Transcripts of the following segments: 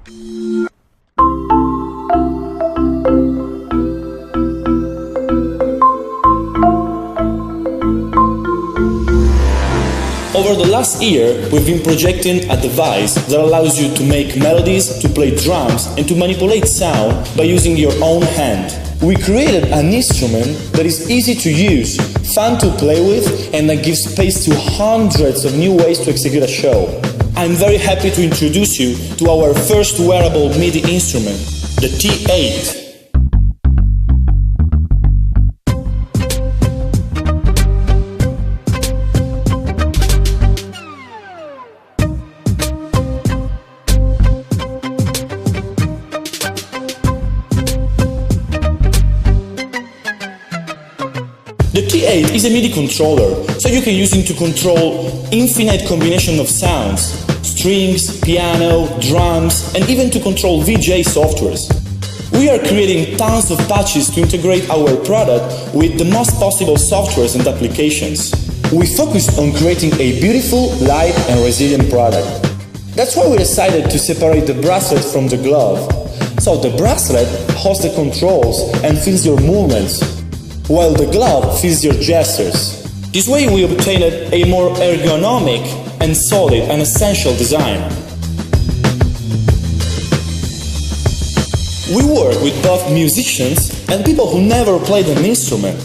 Over the last year, we've been projecting a device that allows you to make melodies, to play drums, and to manipulate sound by using your own hand. We created an instrument that is easy to use, fun to play with, and that gives space to hundreds of new ways to execute a show. I'm very happy to introduce you to our first wearable MIDI instrument, the T8. The T8 is a MIDI controller, so you can use it to control infinite combination of sounds, strings, piano, drums, and even to control VJ softwares. We are creating tons of patches to integrate our product with the most possible softwares and applications. We focused on creating a beautiful, light, and resilient product. That's why we decided to separate the bracelet from the glove. So the bracelet holds the controls and feels your movements, while the glove feels your gestures. This way we obtained a more ergonomic and solid and essential design. We work with both musicians and people who never played an instrument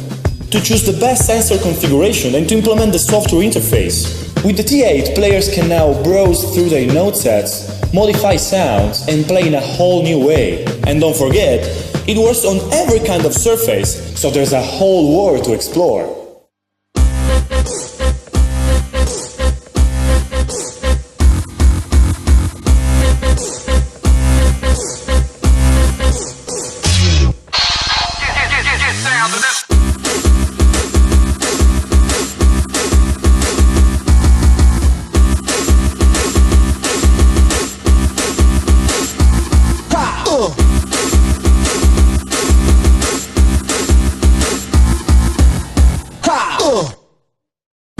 to choose the best sensor configuration and to implement the software interface. With the T8, players can now browse through their note sets, modify sounds, and play in a whole new way. And don't forget, it works on every kind of surface, so there's a whole world to explore.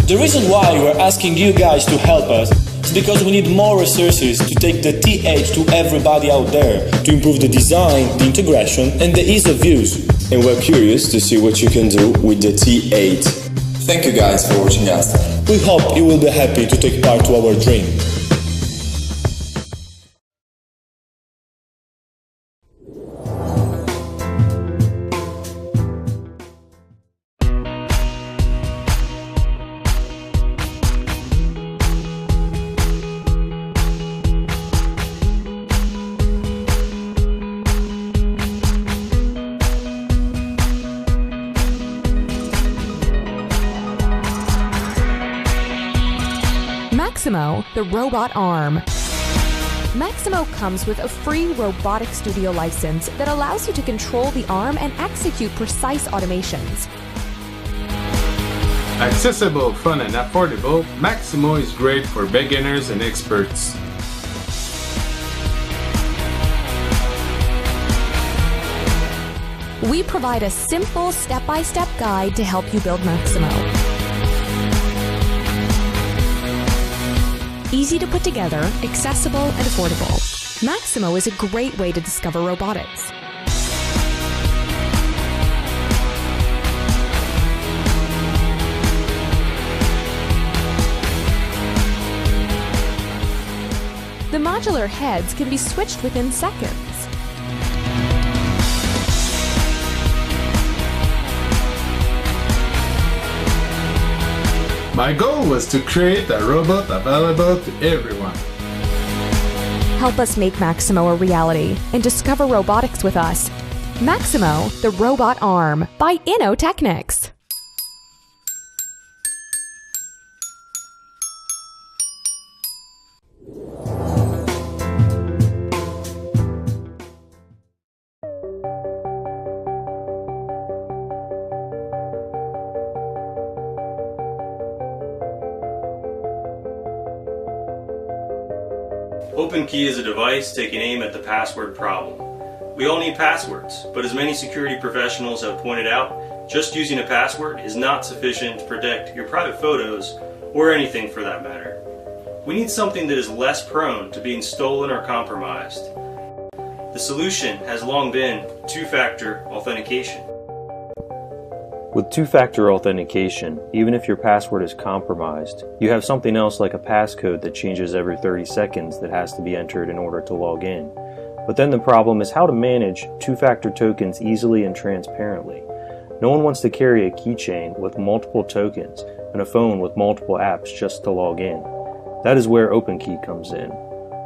The reason why we're asking you guys to help us is because we need more resources to take the T8 to everybody out there, to improve the design, the integration, and the ease of use. And we're curious to see what you can do with the T8. Thank you guys for watching us. We hope you will be happy to take part to our dream. Maximo, the robot arm. Maximo comes with a free Robotic Studio license that allows you to control the arm and execute precise automations. Accessible, fun, and affordable, Maximo is great for beginners and experts. We provide a simple step-by-step guide to help you build Maximo. Easy to put together, accessible, and affordable. Maximo is a great way to discover robotics. The modular heads can be switched within seconds. My goal was to create a robot available to everyone. Help us make Maximo a reality and discover robotics with us. Maximo, the robot arm by InnoTechnics. OpenKey is a device taking aim at the password problem. We all need passwords, but as many security professionals have pointed out, just using a password is not sufficient to protect your private photos or anything for that matter. We need something that is less prone to being stolen or compromised. The solution has long been two-factor authentication. With two-factor authentication, even if your password is compromised, you have something else like a passcode that changes every 30 seconds that has to be entered in order to log in. But then the problem is how to manage two-factor tokens easily and transparently. No one wants to carry a keychain with multiple tokens and a phone with multiple apps just to log in. That is where OpenKey comes in.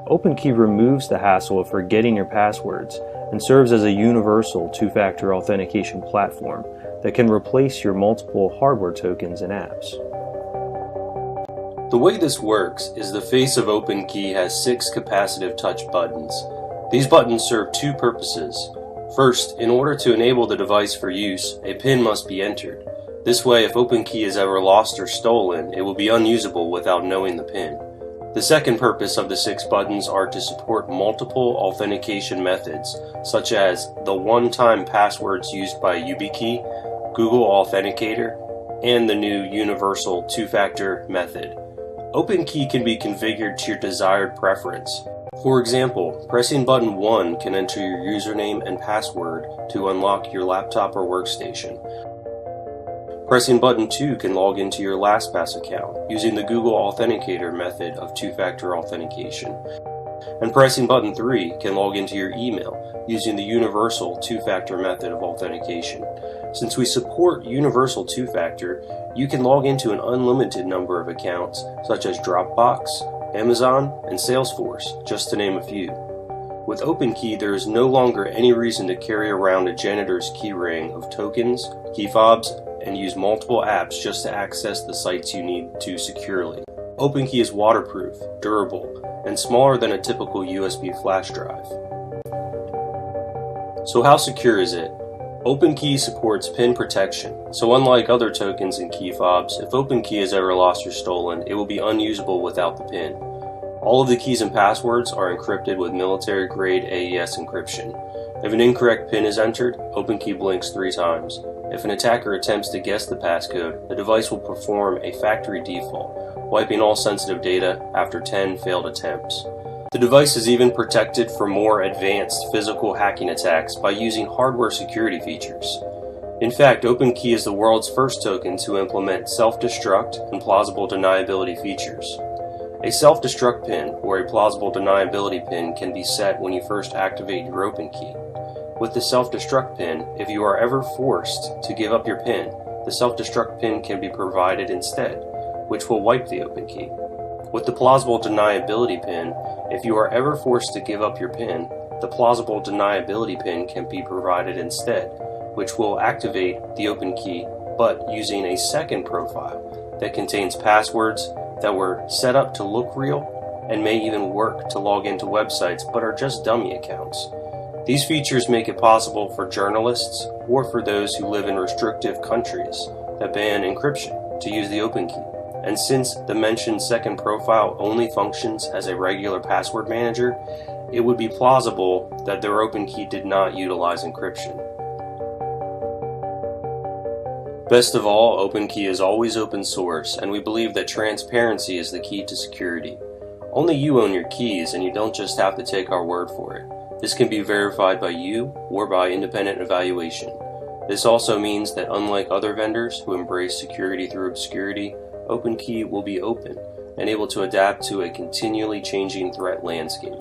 OpenKey removes the hassle of forgetting your passwords and serves as a universal two-factor authentication platform that can replace your multiple hardware tokens and apps. The way this works is the face of OpenKey has 6 capacitive touch buttons. These buttons serve 2 purposes. First, in order to enable the device for use, a PIN must be entered. This way, if OpenKey is ever lost or stolen, it will be unusable without knowing the PIN. The second purpose of the 6 buttons are to support multiple authentication methods, such as the one-time passwords used by YubiKey, Google Authenticator, and the new universal two-factor method. OpenKey can be configured to your desired preference. For example, pressing button 1 can enter your username and password to unlock your laptop or workstation. Pressing button 2 can log into your LastPass account using the Google Authenticator method of two-factor authentication. And pressing button 3 can log into your email using the universal two-factor method of authentication. Since we support universal two-factor, you can log into an unlimited number of accounts such as Dropbox, Amazon, and Salesforce, just to name a few. With OpenKey, there is no longer any reason to carry around a janitor's keyring of tokens, key fobs, and use multiple apps just to access the sites you need to securely. OpenKey is waterproof, durable, and smaller than a typical USB flash drive. So how secure is it? OpenKey supports PIN protection, so unlike other tokens and key fobs, if OpenKey is ever lost or stolen, it will be unusable without the PIN. All of the keys and passwords are encrypted with military-grade AES encryption. If an incorrect PIN is entered, OpenKey blinks 3 times. If an attacker attempts to guess the passcode, the device will perform a factory default, wiping all sensitive data after 10 failed attempts. The device is even protected from more advanced physical hacking attacks by using hardware security features. In fact, OpenKey is the world's first token to implement self-destruct and plausible deniability features. A self-destruct PIN or a plausible deniability PIN can be set when you first activate your OpenKey. With the self-destruct PIN, if you are ever forced to give up your PIN, the self-destruct PIN can be provided instead, which will wipe the OpenKey. With the plausible deniability PIN, if you are ever forced to give up your PIN, the plausible deniability PIN can be provided instead, which will activate the OpenKey, but using a second profile that contains passwords that were set up to look real and may even work to log into websites but are just dummy accounts. These features make it possible for journalists or for those who live in restrictive countries that ban encryption to use the OpenKey. And since the mentioned second profile only functions as a regular password manager, it would be plausible that their OpenKey did not utilize encryption. Best of all, OpenKey is always open source, and we believe that transparency is the key to security. Only you own your keys, and you don't just have to take our word for it. This can be verified by you or by independent evaluation. This also means that unlike other vendors who embrace security through obscurity, OpenKey will be open and able to adapt to a continually changing threat landscape.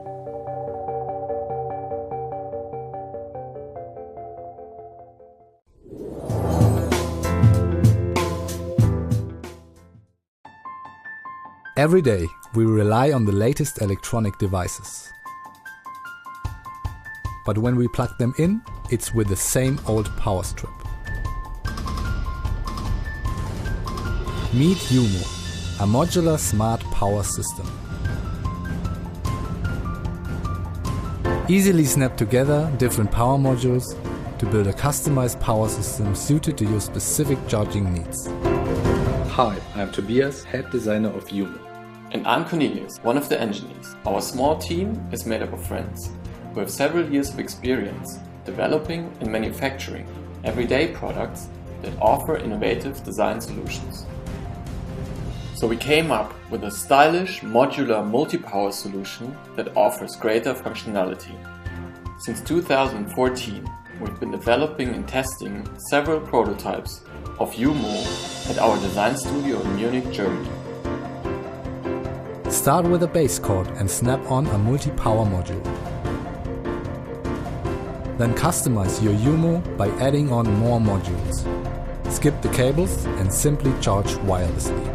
Every day, we rely on the latest electronic devices. But when we plug them in, it's with the same old power strip. Meet Yumo, a modular smart power system. Easily snap together different power modules to build a customized power system suited to your specific charging needs. Hi, I'm Tobias, head designer of Yumo. And I'm Cornelius, one of the engineers. Our small team is made up of friends who have several years of experience developing and manufacturing everyday products that offer innovative design solutions. So we came up with a stylish modular multi-power solution that offers greater functionality. Since 2014, we've been developing and testing several prototypes of Yumo at our design studio in Munich, Germany. Start with a base cord and snap on a multi-power module. Then customize your Yumo by adding on more modules. Skip the cables and simply charge wirelessly.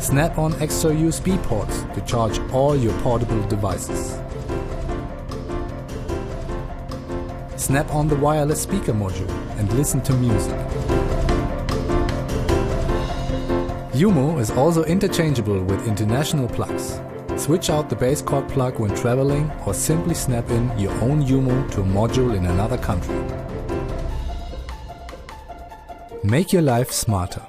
Snap on extra USB ports to charge all your portable devices. Snap on the wireless speaker module and listen to music. Yumo is also interchangeable with international plugs. Switch out the base cord plug when traveling or simply snap in your own Yumo to a module in another country. Make your life smarter.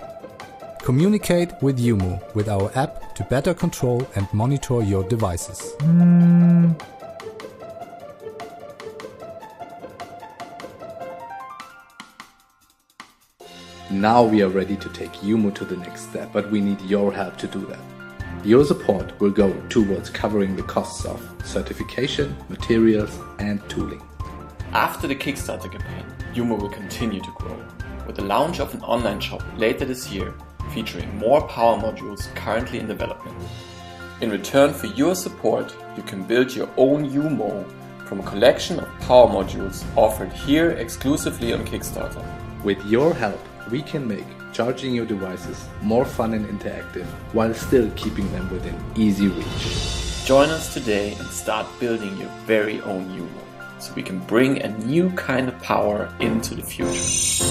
Communicate with Yumo with our app to better control and monitor your devices. Now we are ready to take Yumo to the next step, but we need your help to do that. Your support will go towards covering the costs of certification, materials and tooling. After the Kickstarter campaign, Yumo will continue to grow, with the launch of an online shop later this year featuring more power modules currently in development. In return for your support, you can build your own Yumo from a collection of power modules offered here exclusively on Kickstarter. With your help, we can make charging your devices more fun and interactive while still keeping them within easy reach. Join us today and start building your very own Yumo, so we can bring a new kind of power into the future.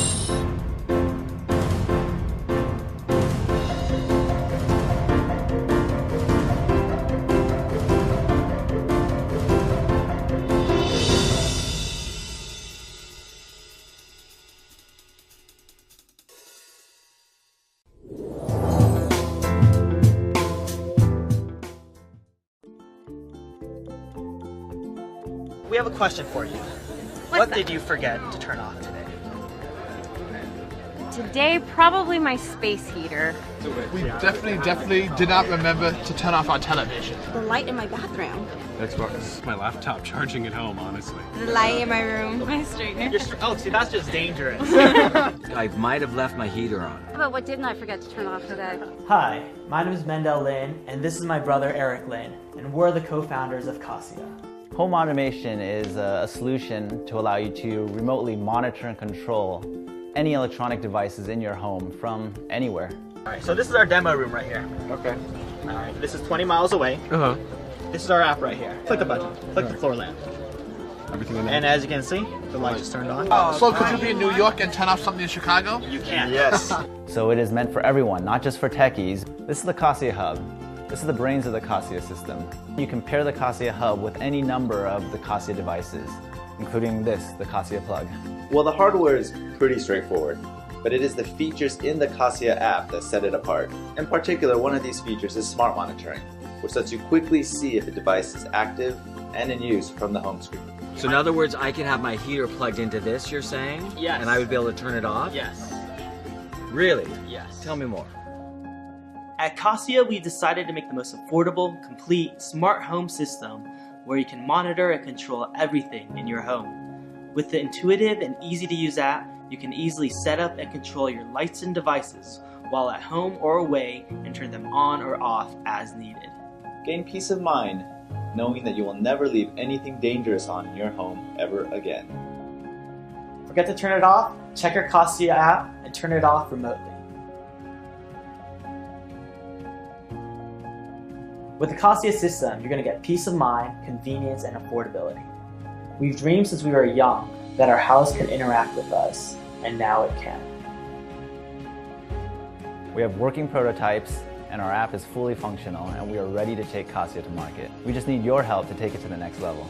We have a question for you. What did you forget to turn off today? Today, probably my space heater. We definitely did not remember to turn off our television. The light in my bathroom. Xbox, my laptop charging at home, honestly. The light in my room. My straightener. Oh, see, that's just dangerous. I might have left my heater on. But what didn't I forget to turn off today? Hi, my name is Mendel Lin, and this is my brother Eric Lin, and we're the co-founders of Cassia. Home automation is a solution to allow you to remotely monitor and control any electronic devices in your home from anywhere. Alright, so this is our demo room right here. Okay. Alright, this is 20 miles away. This is our app right here. Click the button. Click the floor lamp. Everything in there. And as you can see, the light just turned on. So could you be in New York and turn off something in Chicago? You can. Yes. So it is meant for everyone, not just for techies. This is the Cassia Hub. This is the brains of the Cassia system. You can pair the Cassia Hub with any number of the Cassia devices, including this, the Cassia plug. Well, the hardware is pretty straightforward, but it is the features in the Cassia app that set it apart. In particular, one of these features is smart monitoring, which lets you quickly see if a device is active and in use from the home screen. So in other words, I can have my heater plugged into this, you're saying? Yes. And I would be able to turn it off? Yes. Really? Yes. Tell me more. At Cassia, we decided to make the most affordable, complete, smart home system where you can monitor and control everything in your home. With the intuitive and easy-to-use app, you can easily set up and control your lights and devices while at home or away and turn them on or off as needed. Gain peace of mind knowing that you will never leave anything dangerous on in your home ever again. Forget to turn it off? Check your Cassia app and turn it off remotely. With the Cassia system, you're going to get peace of mind, convenience, and affordability. We've dreamed since we were young that our house could interact with us, and now it can. We have working prototypes, and our app is fully functional, and we are ready to take Cassia to market. We just need your help to take it to the next level.